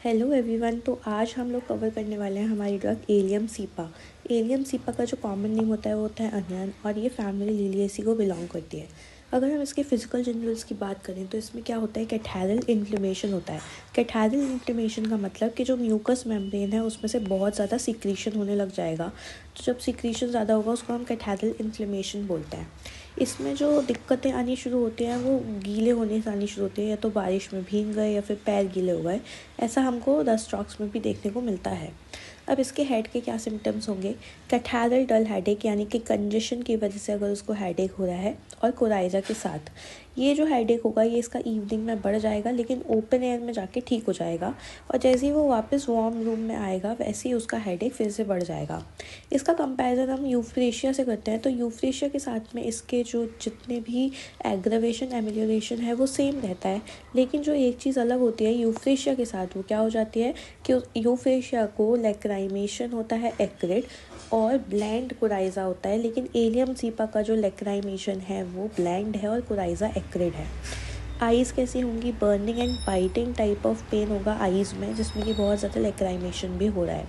Hello everyone. तो आज हम लोग कवर करने वाले हैं हमारी drug allium cepa. Allium cepa का जो कॉमन नेम होता है वो होता है अनियन, और ये फैमिली लिलिएसी को बिलोंग करती है। अगर हम इसके फिजिकल जनरल्स की बात करें तो इसमें क्या होता है, कैथारल इन्फ्लेमेशन होता है। कैथारल इन्फ्लेमेशन का मतलब कि जो म्यूकस मेम्ब्रेन है उसमें से बहुत ज़्यादा सिक्रीशन होने लग जाएगा। तो जब सिक्रीशन ज़्यादा होगा उसको हम कैथारल इन्फ्लेमेशन बोलते हैं। इसमें जो दिक्कतें आनी शुरू होती हैं वो गीले होने से आनी शुरू होती है, या तो बारिश में भीग गए या फिर पैर गीले हो गए। ऐसा हमको डस्ट स्ट्रोक्स में भी देखने को मिलता है। अब इसके हेड के क्या सिम्टम्स होंगे, कैथारल डल हेडेक यानी कि कंजेशन की वजह से अगर उसको हेडेक हो रहा है, और कोराइजा के साथ। ये जो हेडेक होगा ये इसका इवनिंग में बढ़ जाएगा, लेकिन ओपन एयर में जाके ठीक हो जाएगा। और जैसे ही वो वापस वार्म रूम में आएगा वैसे ही उसका हेडेक फिर से बढ़ जाएगा। इसका कंपैरिजन हम यूफ्रेशिया से करते हैं, तो यूफ्रेशिया के साथ में इसके जो जितने भी एग्रावेशन एमेलियोरेशन है वो सेम रहता है। लेकिन जो एक चीज़ अलग होती है यूफ्रेशिया के साथ, वो क्या हो जाती है कि यूफ्रेशिया को लैक्राइमेशन होता है एक्रिड, और ब्लैंड कोराइजा होता है। लेकिन एलियम सीपा का जो लैक्राइमेशन है वो ब्लैंड है और कोराइजा एक्रिड है। आइज़ कैसी होंगी, burning and biting type of pain होगा आइज़ में, जिसमें कि बहुत ज़्यादा लैक्राइमेशन भी हो रहा है।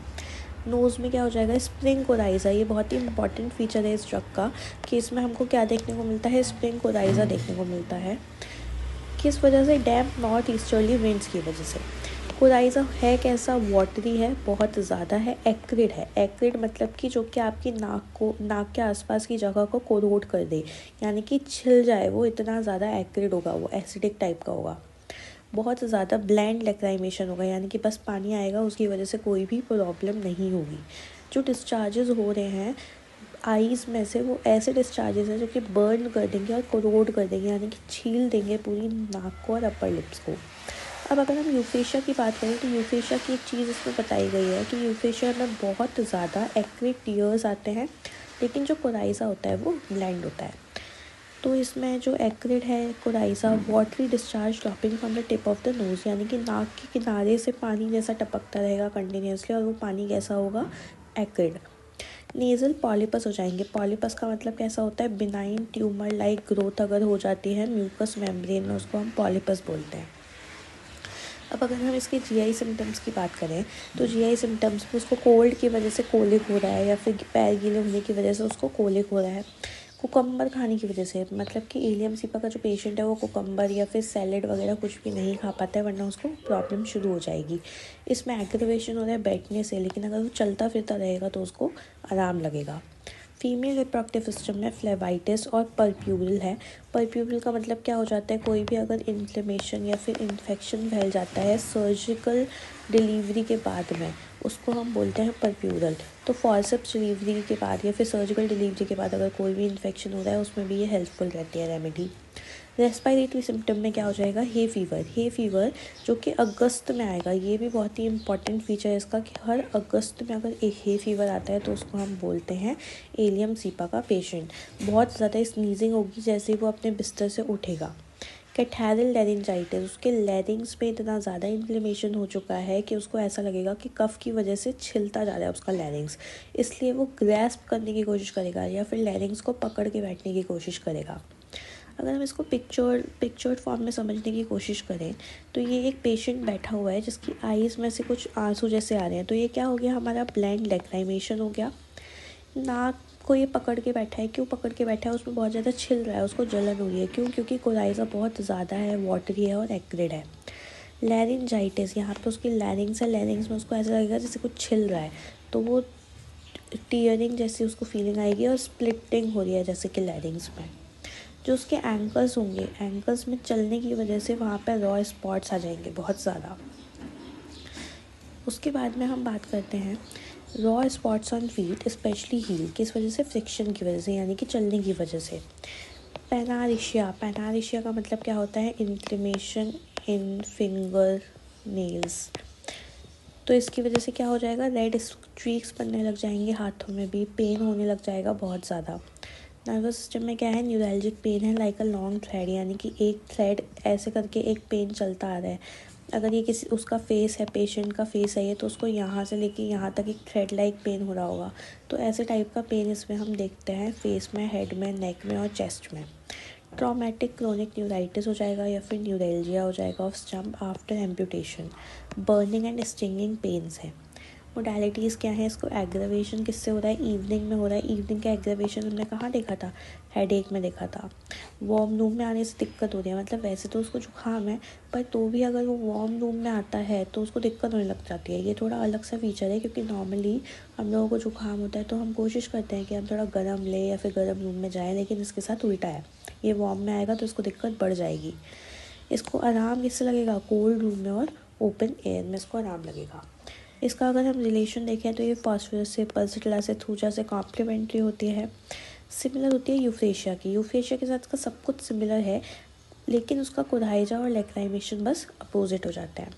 नोज़ में क्या हो जाएगा, स्प्रिंग कोराइजा। ये बहुत ही इंपॉर्टेंट फीचर है इस ड्रग का, कि इसमें हमको क्या देखने को मिलता है, स्प्रिंग कोराइजा देखने को मिलता है। किस वजह से, डैम्प नॉर्थ ईस्टर्ली विंड्स की वजह से। कोराइजा है कैसा, वाटरी है, बहुत ज़्यादा है, एक्रिड है। एक्रिड मतलब कि जो कि आपकी नाक के आसपास की जगह को कोरोड कर दे, यानी कि छिल जाए वो, इतना ज़्यादा एक्रिड होगा, वो एसिडिक टाइप का होगा। बहुत ज़्यादा ब्लैंड लैक्राइमेशन होगा, यानी कि बस पानी आएगा, उसकी वजह से कोई भी प्रॉब्लम नहीं होगी। जो डिस्चार्जेस हो रहे हैं आईज़ में से, वो ऐसे डिस्चार्जेस हैं जो कि बर्न कर देंगे और कोरोड कर देंगे, यानी कि छील देंगे पूरी नाक को और अपर लिप्स को। अब अगर हम यूफेशिया की बात करें तो यूफेशिया की एक चीज़ इसमें बताई गई है कि यूफेशिया में बहुत ज़्यादा एक्रिड टीयर्स आते हैं, लेकिन जो कोराइजा होता है वो ब्लैंड होता है। तो इसमें जो एक्रिड है coryza, watery discharge dropping from the tip of the nose, यानी कि नाक के किनारे से पानी जैसा टपकता रहेगा कंटिन्यूसली, और वो पानी कैसा होगा, एक्रिड। नेज़ल पॉलिपस हो जाएंगे। पॉलिपस का मतलब कैसा होता है, बिनाइन ट्यूमर लाइक ग्रोथ अगर हो जाती है म्यूकस मेम्ब्रेन में, उसको हम पॉलिपस बोलते हैं। अब अगर हम इसके जीआई सिम्टम्स की बात करें तो जीआई सिम्टम्स में उसको कोल्ड की वजह से कोलिक हो रहा है, या फिर पैर गीले होने की वजह से उसको कोलिक हो रहा है। कुकम्बर खाने की वजह से, मतलब कि एलियम सीपा का जो पेशेंट है वो कुकम्बर या फिर सैलेड वगैरह कुछ भी नहीं खा पाता है, वरना उसको प्रॉब्लम शुरू हो जाएगी। इसमें एग्रेवेशन हो रहा है बैठने से, लेकिन अगर वो चलता फिरता रहेगा तो उसको आराम लगेगा। फीमेल रिप्रोडक्टिव सिस्टम में फ्लेवाइटिस और परप्यूबल है। परप्यूबल का मतलब क्या हो जाता है, कोई भी अगर इन्फ्लेमेशन या फिर इन्फेक्शन फैल जाता है सर्जिकल डिलीवरी के बाद में, उसको हम बोलते हैं परप्यूरल। तो फॉर्सेप्स डिलीवरी के बाद या फिर सर्जिकल डिलीवरी के बाद अगर कोई भी इन्फेक्शन हो रहा है उसमें भी ये हेल्पफुल रहती है रेमेडी। रेस्पिरेटरी सिम्टम में क्या हो जाएगा, हे फीवर। हे फीवर जो कि अगस्त में आएगा, ये भी बहुत ही इंपॉर्टेंट फीचर है इसका, कि हर अगस्त में अगर एक हे फीवर आता है तो उसको हम बोलते हैं एलियम सीपा का पेशेंट। बहुत ज़्यादा स्नीजिंग होगी जैसे ही वो अपने बिस्तर से उठेगा। कैथारल लैरिंजाइटिस, उसके लैरिंग्स पे इतना ज़्यादा इन्फ्लेमेशन हो चुका है कि उसको ऐसा लगेगा कि कफ की वजह से छिलता जा रहा है उसका लैरिंग्स, इसलिए वो ग्रैस्प करने की कोशिश करेगा या फिर लैरिंग्स को पकड़ के बैठने की कोशिश करेगा। अगर हम इसको पिक्चर्ड फॉर्म में समझने की कोशिश करें तो ये एक पेशेंट बैठा हुआ है जिसकी आईज़ में से कुछ आंसू जैसे आ रहे हैं। तो ये क्या हो गया, हमारा ब्लैंड लैक्राइमेशन हो गया। नाक को ये पकड़ के बैठा है, क्यों पकड़ के बैठा है, उसमें बहुत ज़्यादा छिल रहा है, उसको जलन हो रही है, क्यों, क्योंकि कोराइजा बहुत ज़्यादा है, वाटरी है और एक्रिड है। लैरिंजाइटिस, यहाँ पे उसकी लैरिंग्स है, लैरिंग्स में उसको ऐसा लगेगा जैसे कुछ छिल रहा है, तो वो टीयरिंग जैसी उसको फीलिंग आएगी, और स्प्लिटिंग हो रही है जैसे कि लैरिंग्स में। जो उसके एंकल्स होंगे, एंकल्स में चलने की वजह से वहाँ पर रॉ स्पॉट्स आ जाएंगे बहुत ज़्यादा। उसके बाद में हम बात करते हैं raw spots on feet specially heel, किस वजह से, फ्रिक्शन की वजह से, यानी कि चलने की वजह से। पैनारिशिया, पैनारिशिया का मतलब क्या होता है, इन्फ्लेमेशन इन फिंगर नेल्स। तो इसकी वजह से क्या हो जाएगा, रेड स्ट्रीक्स बनने लग जाएंगे हाथों में भी, पेन होने लग जाएगा बहुत ज़्यादा। नर्वस सिस्टम में क्या है, न्यूरैल्जिक पेन है लाइक अ लॉन्ग थ्रेड, यानी कि एक थ्रेड ऐसे करके एक पेन चलता आ रहा है। अगर ये किसी उसका फेस है, पेशेंट का फेस है ये, तो उसको यहाँ से लेके यहाँ तक एक थ्रेड लाइक पेन हो रहा होगा। तो ऐसे टाइप का पेन इसमें हम देखते हैं फेस में, हेड में, नेक में और चेस्ट में। ट्रॉमेटिक क्रोनिक न्यूराइटिस हो जाएगा या फिर न्यूरेल्जिया हो जाएगा of stump after amputation. Burning and stinging pains है। मोडालिटीज़ क्या है, इसको एग्रावेशन किससे हो रहा है, इवनिंग में हो रहा है। इवनिंग का एग्रावेशन हमने कहाँ देखा था, हेडेक में देखा था। वार्म रूम में आने से दिक्कत हो रही है, मतलब वैसे तो उसको जुकाम है पर तो भी अगर वो वार्म रूम में आता है तो उसको दिक्कत होने लग जाती है। ये थोड़ा अलग सा फीचर है क्योंकि नॉर्मली हम लोगों को जुकाम होता है तो हम कोशिश करते हैं कि हम थोड़ा गर्म लें या फिर गर्म रूम में जाएँ, लेकिन इसके साथ उल्टा है। ये वार्म में आएगा तो इसको दिक्कत बढ़ जाएगी। इसको आराम किससे लगेगा, कोल्ड रूम में और ओपन एयर में इसको आराम लगेगा। इसका अगर हम रिलेशन देखें तो ये फास्फोरस से, पल्सिटिला से, थूजा से कॉम्प्लीमेंट्री होती है। सिमिलर होती है यूफ्रेशिया की। यूफ्रेशिया के साथ इसका सब कुछ सिमिलर है, लेकिन उसका कोडाइजा और लैक्राइमेशन बस अपोजिट हो जाता है।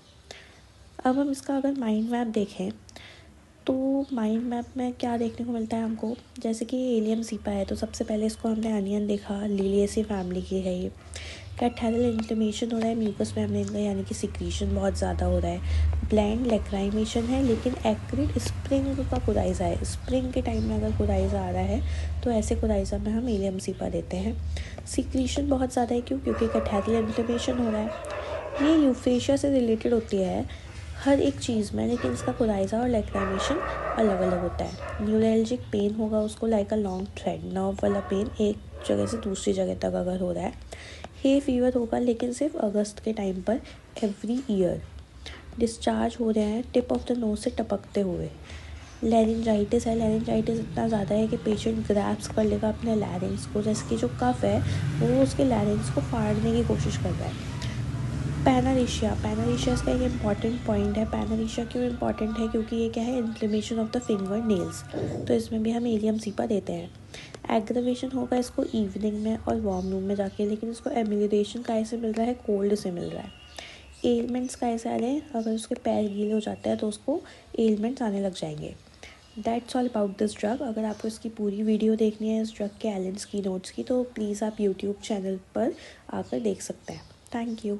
अब हम इसका अगर माइंड मैप देखें तो माइंड मैप में क्या देखने को मिलता है हमको, जैसे कि एलियम सीपा है तो सबसे पहले इसको हमने अनियन देखा, लिलिएसी फैमिली की है ये। कैथेरल इन्फ्लेमेशन हो रहा है म्यूकस मेम्ब्रेन का, यानी कि सिक्रीशन बहुत ज़्यादा हो रहा है। ब्लैंड लैक्राइमेशन है, लेकिन एक्रिड स्प्रिंग का कोराइजा है। स्प्रिंग के टाइम में अगर कोराइजा आ रहा है तो ऐसे कोराइजा में हम एलियम सीपा देते हैं। सिक्रीशन बहुत ज़्यादा है, क्योंकि कैथेरल इन्फ्लेमेशन हो रहा है। ये यूफेशिया से रिलेटेड होती है हर एक चीज़ में, लेकिन इसका कोराइजा और लैक्राइमेशन अलग अलग होता है। न्यूरल्जिक पेन होगा उसको, like a long thread, nerve वाला पेन एक जगह से दूसरी जगह तक अगर हो रहा है। हे फीवर होगा, लेकिन सिर्फ अगस्त के टाइम पर एवरी ईयर। डिस्चार्ज हो रहे हैं टिप ऑफ द नोज से टपकते हुए। लैरिंजाइटिस है। लैरिंजाइटिस इतना ज़्यादा है कि पेशेंट ग्रैप्स कर लेगा अपने लैरिंग्स को, जैसे कि जो कफ है वो उसके लैरिंग्स को फाड़ने की कोशिश कर रहा है। पैनारिशिया, पैनारिशिया इसका एक इम्पॉर्टेंट पॉइंट है। पैनारिशिया क्यों इम्पॉर्टेंट है, क्योंकि ये क्या है, inflammation of the finger nails, तो इसमें भी हम एलियम सीपा देते हैं। एग्रावेशन होगा इसको इवनिंग में और वार्म रूम में जाके, लेकिन इसको एम्यूलेशन का ऐसे मिल रहा है, कोल्ड से मिल रहा है। एलिमेंट्स का ऐसे आ रहे हैं, अगर उसके पैर गीले हो जाते हैं तो उसको एलिमेंट्स आने लग जाएंगे। That's all about this drug. अगर आपको इसकी पूरी वीडियो देखनी है इस ड्रग के एलेंस की नोट्स की, तो प्लीज़ आप यूट्यूब चैनल पर आकर देख सकते हैं। Thank you.